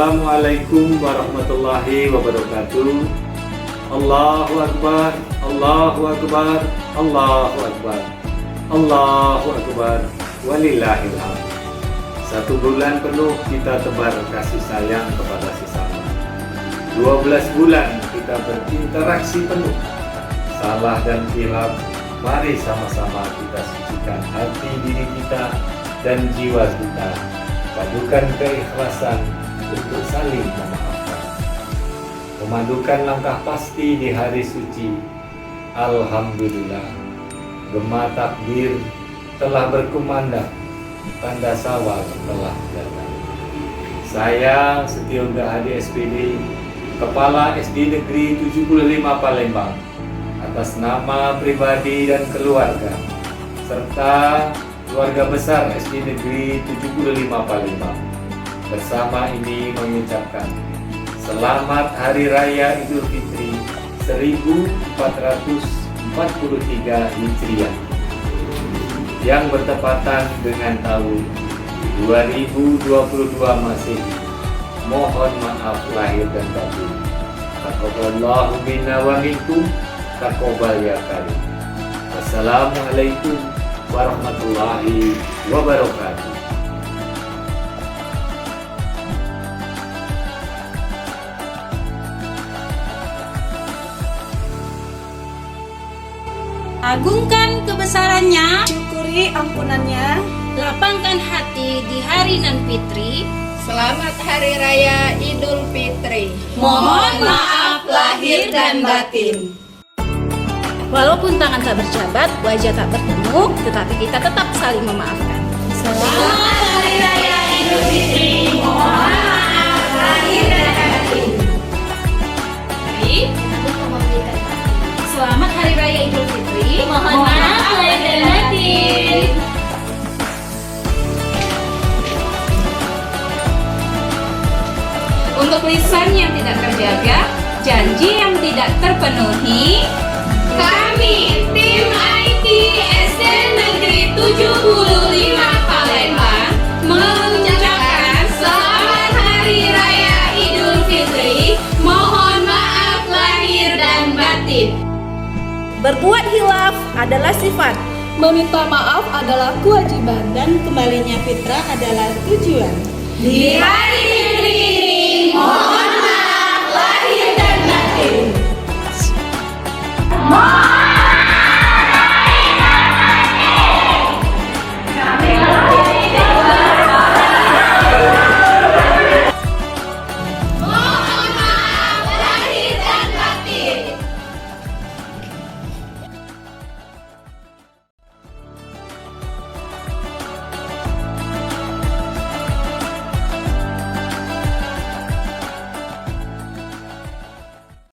Assalamualaikum warahmatullahi wabarakatuh. Allahu Akbar, Allahu Akbar, Allahu Akbar, Allahu Akbar, walillahil hamd. 1 bulan penuh kita tebar kasih sayang kepada sesama. 12 bulan kita berinteraksi penuh. Salah dan khilaf, mari sama-sama kita sucikan hati diri kita dan jiwa kita. Padukan keikhlasan untuk saling memaafkan. Memadukan langkah pasti di hari suci. Alhamdulillah, gema takbir telah berkumandang, tanda Syawal telah datang. Saya Setioga Hadi SPD, Kepala SD Negeri 75 Palembang, atas nama pribadi dan keluarga serta keluarga besar SD Negeri 75 Palembang, bersama ini mengucapkan Selamat Hari Raya Idul Fitri 1443 Hijriah yang bertepatan dengan tahun 2022 Masehi. Mohon maaf lahir dan batin. Taqabbalallahu minna wa minkum, taqabbal ya karim. Wassalamualaikum warahmatullahi wabarakatuh. Agungkan kebesarannya, syukuri ampunannya, lapangkan hati di hari nan fitri. selamat Hari Raya Idul Fitri. Mohon maaf lahir dan batin. Walaupun tangan tak berjabat, wajah tak bertemu, tetapi kita tetap saling memaafkan. Selamat Hari Raya Idul Fitri. Mohon maaf lahir dan batin. Mari, selamat Hari Raya Idul Fitri. Mohon maaf lahir dan batin. Untuk lisan yang tidak terjaga, janji yang tidak terpenuhi, kami tim IT SD Negeri 75 Palembang mengucapkan Selamat Hari Raya Idul Fitri. Mohon maaf lahir dan batin. Berbuat hilaf adalah sifat, Meminta maaf adalah kewajiban, dan kembalinya fitrah adalah tujuan. Di hari fitri ini, mohon